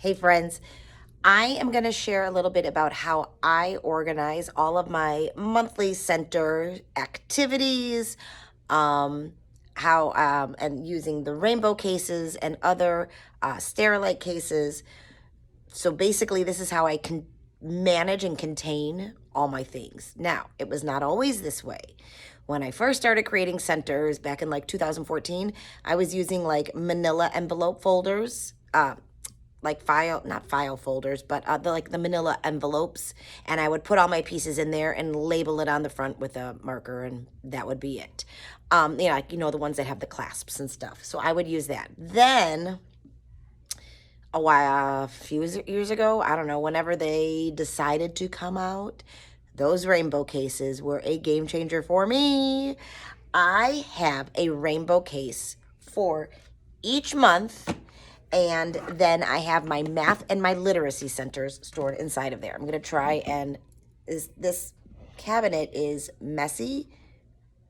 Hey friends, I am going to share a little bit about how I organize all of my monthly center activities, and using the rainbow cases and other Sterilite cases. So basically, this is how I can manage and contain all my things. Now, it was not always this way. When I first started creating centers back in like 2014, I was using like manila envelope folders, like not file folders, but the manila envelopes, and I would put all my pieces in there and label it on the front with a marker, and that would be it. Like, the ones that have the clasps and stuff. So I would use that. Then a few years ago, I don't know, whenever they decided to come out, those rainbow cases were a game changer for me. I have a rainbow case for each month, and then I have my math and my literacy centers stored inside of there. I'm going to try, and this cabinet is messy,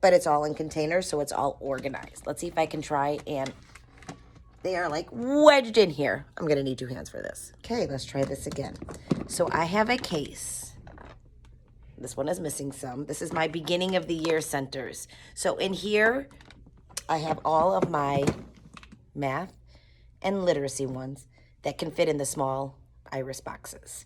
but it's all in containers, so it's all organized. Let's see if I can try, and they are like wedged in here. I'm going to need 2 hands for this. Okay, let's try this again. So I have a case. This one is missing some. This is my beginning of the year centers. So in here, I have all of my math and literacy ones that can fit in the small iris boxes.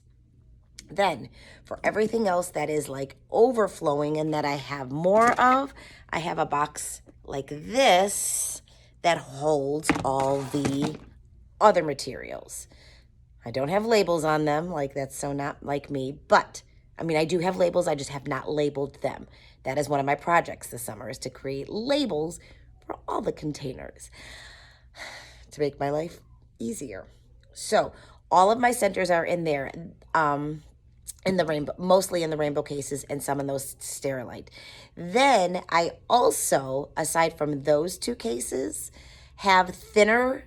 Then for everything else that is like overflowing and that I have more of, I have a box like this that holds all the other materials. I don't have labels on them, like that's so not like me, but I mean, I do have labels, I just have not labeled them. That is one of my projects this summer, is to create labels for all the containers to make my life easier. So all of my centers are in there, in the rainbow, mostly in the rainbow cases and some in those Sterilite. Then I also, aside from those 2 cases, have thinner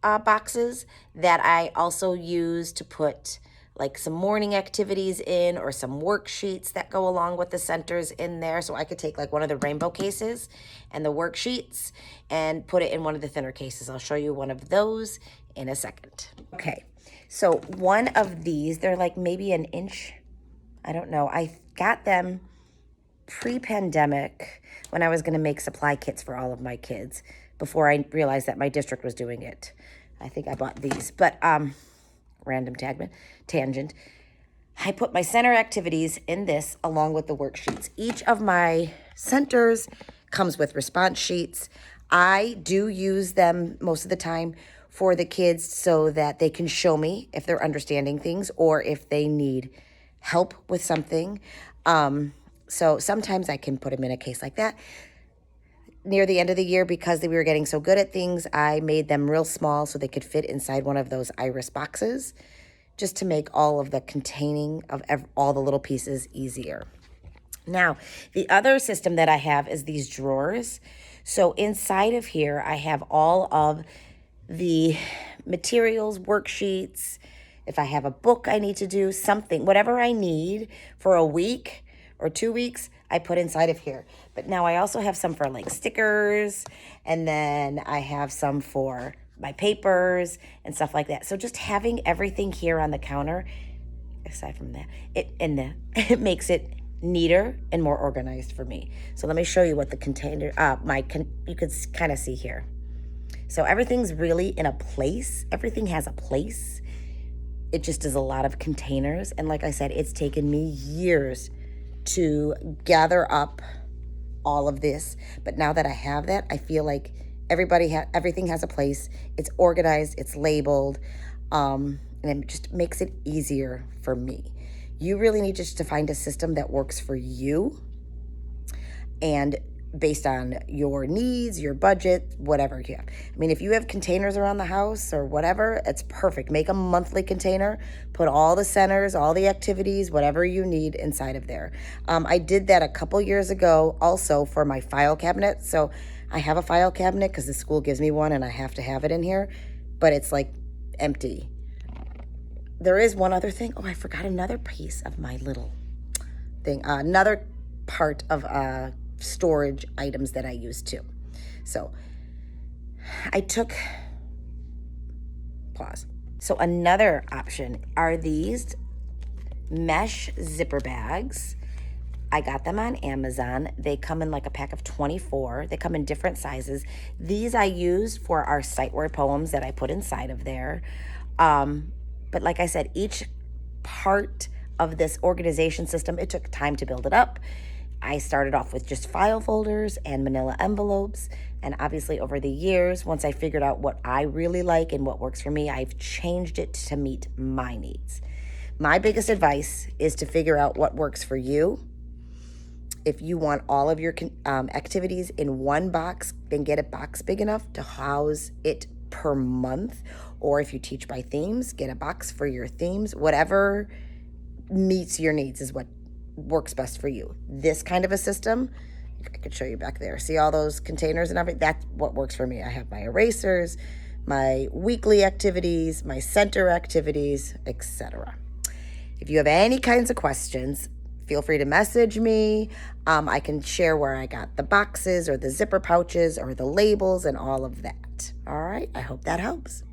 boxes that I also use to put like some morning activities in, or some worksheets that go along with the centers in there. So I could take like one of the rainbow cases and the worksheets and put it in one of the thinner cases. I'll show you one of those in a second. Okay, so one of these, they're like maybe an inch. I don't know. I got them pre-pandemic when I was going to make supply kits for all of my kids, before I realized that my district was doing it. I think I bought these, but random tangent. I put my center activities in this along with the worksheets. Each of my centers comes with response sheets. I do use them most of the time for the kids so that they can show me if they're understanding things or if they need help with something. So sometimes I can put them in a case like that. Near the end of the year, because we were getting so good at things, I made them real small so they could fit inside one of those iris boxes, just to make all of the containing of all the little pieces easier. Now, the other system that I have is these drawers. So inside of here, I have all of the materials, worksheets. If I have a book I need to do, something, whatever I need for a week or 2 weeks, I put inside of here. But now I also have some for like stickers, and then I have some for my papers and stuff like that. So just having everything here on the counter, aside from that, it makes it neater and more organized for me. So let me show you what the container, you could kind of see here. So everything's really in a place. Everything has a place. It just is a lot of containers. And like I said, it's taken me years to gather up all of this. But now that I have that, I feel like everything has a place. It's organized, it's labeled, and it just makes it easier for me. You really need just to find a system that works for you, and based on your needs, your budget, whatever you have. I mean, if you have containers around the house or whatever, it's perfect. Make a monthly container, put all the centers, all the activities, whatever you need inside of there. I did that a couple years ago also for my file cabinet. So I have a file cabinet because the school gives me one and I have to have it in here, but it's like empty. There is one other thing. Oh, I forgot another piece of my little thing. Another part of storage items that I use too. So I took, pause. So another option are these mesh zipper bags. I got them on Amazon. They come in like a pack of 24. They come in different sizes. These I use for our sight word poems that I put inside of there. But like I said, each part of this organization system, it took time to build it up. I started off with just file folders and manila envelopes. And obviously over the years, once I figured out what I really like and what works for me, I've changed it to meet my needs. My biggest advice is to figure out what works for you. If you want all of your activities in one box, then get a box big enough to house it per month. Or if you teach by themes, get a box for your themes. Whatever meets your needs is what works best for you. This kind of a system, I could show you back there. See all those containers and everything? That's what works for me. I have my erasers, my weekly activities, my center activities, etc. If you have any kinds of questions, feel free to message me. I can share where I got the boxes or the zipper pouches or the labels and all of that. All right, I hope that helps.